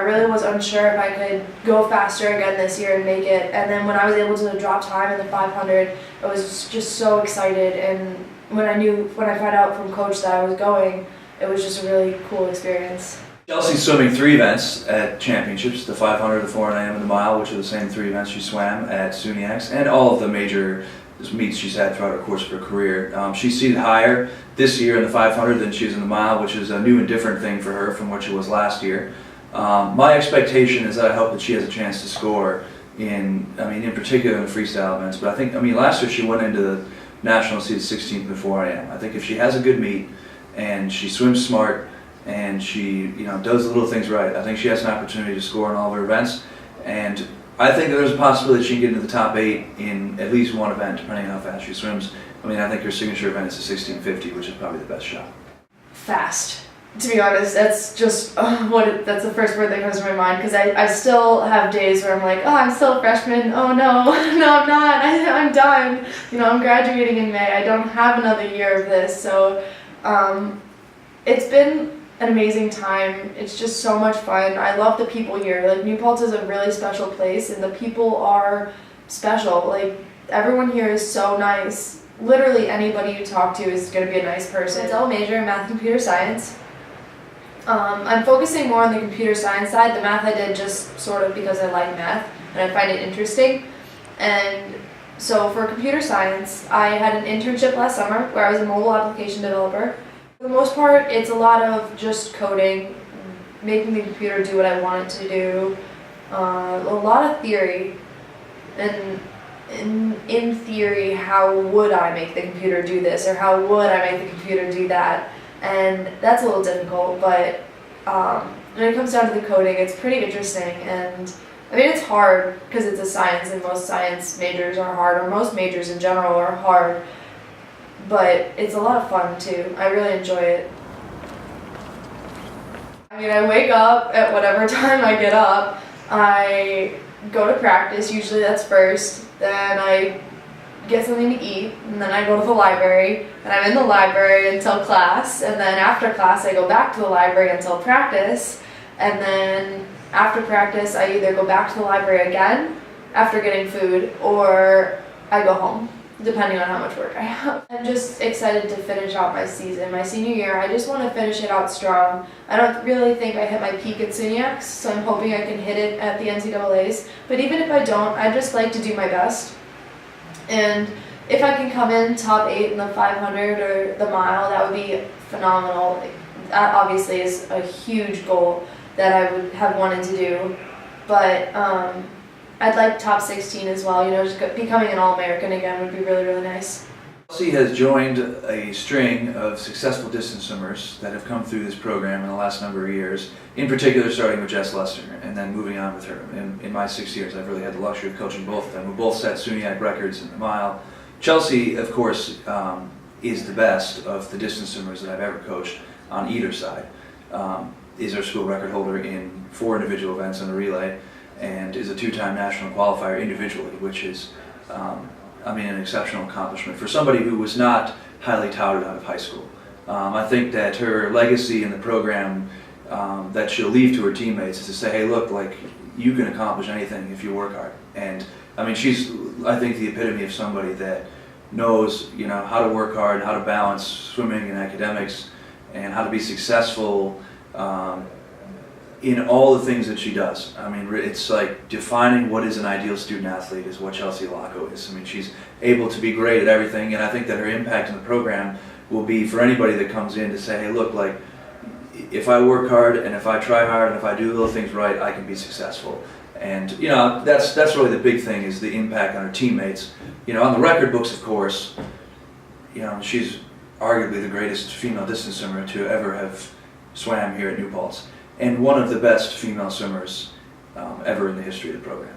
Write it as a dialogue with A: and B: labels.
A: really was unsure if I could go faster again this year and make it. And then when I was able to drop time in the 500, I was just so excited. And when I found out from coach that I was going, it was just a really cool experience.
B: Chelsea's swimming 3 events at championships, the 500, the 4 AM, and the mile, which are the same 3 events she swam at SUNYX, and all of the major meets she's had throughout her course of her career. She's seated higher this year in the 500 than she is in the mile, which is a new and different thing for her from what she was last year. My expectation is that I hope that she has a chance to score in particular in the freestyle events, but last year she went into the national seed 16th in the 4 AM. I think if she has a good meet and she swims smart and she does the little things right, I think she has an opportunity to score in all of her events. And I think that there's a possibility she can get into the top 8 in at least one event, depending on how fast she swims. I think her signature event is the 1650, which is probably the best shot.
A: Fast. To be honest, that's just that's the first word that comes to my mind, because I still have days where I'm like, oh, I'm still a freshman. Oh no, no, I'm not. I'm done. I'm graduating in May. I don't have another year of this. So it's been an amazing time. It's just so much fun. I love the people here. Like, New Paltz is a really special place, and the people are special. Like, everyone here is so nice. Literally anybody you talk to is going to be a nice person. It's all major in math and computer science. I'm focusing more on the computer science side. The math I did just sort of because I like math and I find it interesting. And so for computer science, I had an internship last summer where I was a mobile application developer. For the most part, it's a lot of just coding, making the computer do what I want it to do, a lot of theory, and in theory, how would I make the computer do this, or how would I make the computer do that? And that's a little difficult, but when it comes down to the coding, it's pretty interesting. And it's hard because it's a science, and most science majors are hard, or most majors in general are hard. But it's a lot of fun too. I really enjoy it. I wake up at whatever time I get up. I go to practice, usually that's first. Then I get something to eat, and then I go to the library, and I'm in the library until class, and then after class I go back to the library until practice, and then after practice I either go back to the library again after getting food, or I go home, depending on how much work I have. I'm just excited to finish out my season. My senior year, I just want to finish it out strong. I don't really think I hit my peak at SUNYX, so I'm hoping I can hit it at the NCAAs, but even if I don't, I just like to do my best. And if I can come in top 8 in the 500 or the mile, that would be phenomenal. That obviously is a huge goal that I would have wanted to do, but I'd like top 16 as well. Just becoming an All-American again would be really, really nice.
B: Chelsea has joined a string of successful distance swimmers that have come through this program in the last number of years, in particular starting with Jess Lester and then moving on with her. In my 6 years, I've really had the luxury of coaching both of them, who both set SUNYX records in the mile. Chelsea, of course, is the best of the distance swimmers that I've ever coached on either side. Is our school record holder in 4 individual events on the relay, and is a 2-time national qualifier individually, which is an exceptional accomplishment for somebody who was not highly touted out of high school. I think that her legacy in the program that she'll leave to her teammates is to say, hey, look, you can accomplish anything if you work hard. And she's, I think, the epitome of somebody that knows, how to work hard, how to balance swimming and academics, and how to be successful in all the things that she does. It's like defining what is an ideal student athlete is what Chelsea Allocco is. She's able to be great at everything, and I think that her impact in the program will be for anybody that comes in to say, hey, look, if I work hard and if I try hard and if I do little things right, I can be successful. And that's really the big thing, is the impact on her teammates. On the record books, of course, she's arguably the greatest female distance swimmer to ever have swam here at New Paltz, and one of the best female swimmers ever in the history of the program.